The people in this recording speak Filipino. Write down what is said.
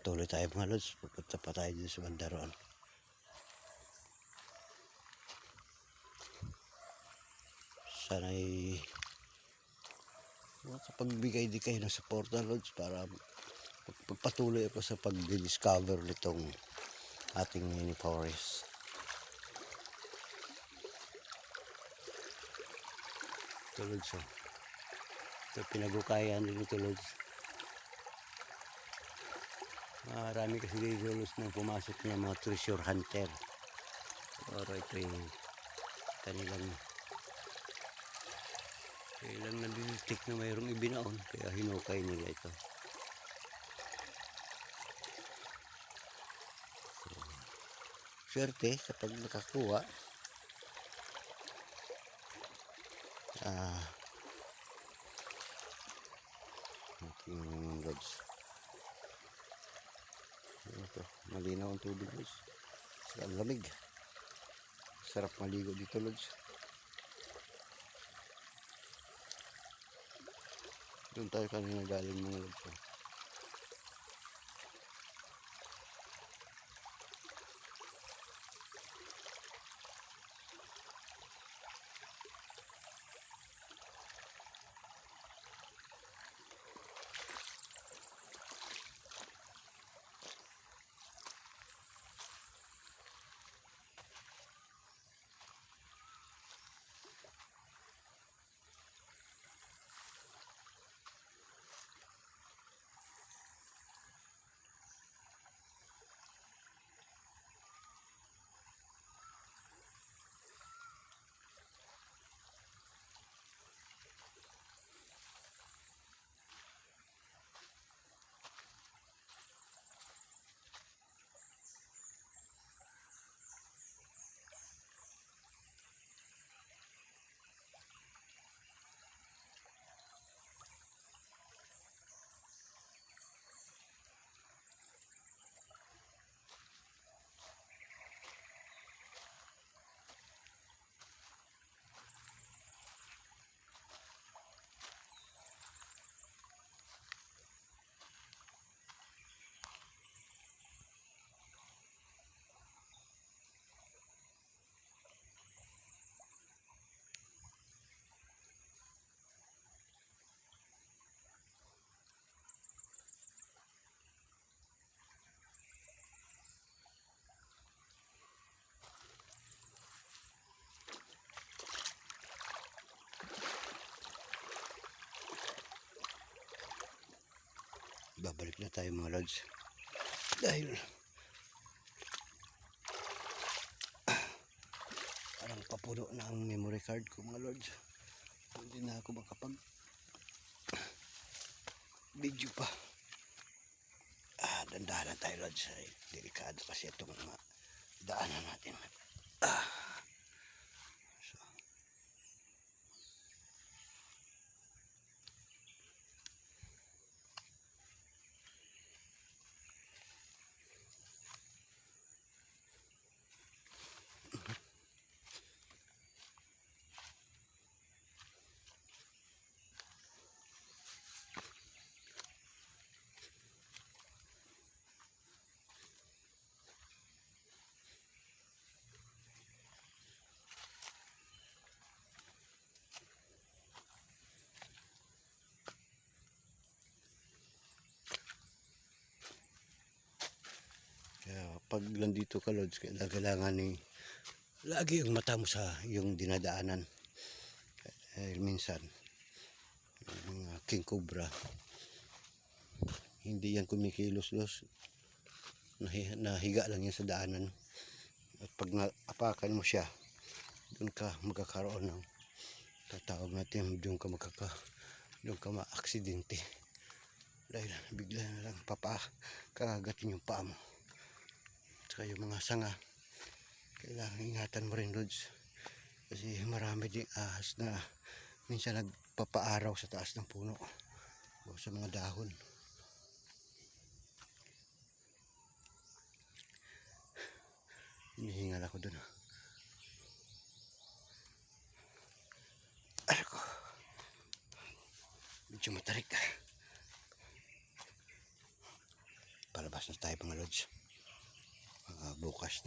Patuloy tayo mga lods. Pupunta pa tayo dito sa bandaroon. Sana'y makapagbigay din kayo ng suporta lods para pagpatuloy ako sa pag-discover nitong ating mini forest. Ito lods, oh. Ito pinagukayan din ito lods. Marami kasi dito lods na pumasok ng mga treasure hunter. Pero ito yung kanilang kailang nadiditik na mayroong ibinaon, kaya hinukay nila ito. Swerte kapag nakakuha. Ating lods. Ito, malinaw ang tubig lods. Saka lamig. Sarap maligo dito lods. Doon tayo kanina galing mga lods. Babalik na tayo mga lods. Dahil parang papuno na ang memory card ko mga lods. Hindi na ako makapag video pa. Dandahan tayo lods. Ay, delikado kasi itong mga daanan natin. Kaya pag nandito ka lods, kailangan ni lagi ang mata mo sa yung dinadaanan. Dahil minsan mga king cobra hindi yan kumikilos-los, nahiga lang yan sa daanan. At pag naapakan mo siya, doon ka magkakaroon ng tatawag natin, doon ka ma-aksidente dahil bigla na lang kakagatin yung paa mo. Saka yung mga sanga, kailangan ingatan mo rin lods, kasi marami ding ahas na minsan nagpapaaraw sa taas ng puno o sa mga dahon. Hinihingal ako dun. Ako, medyo matarik. labas na tayo mga lods.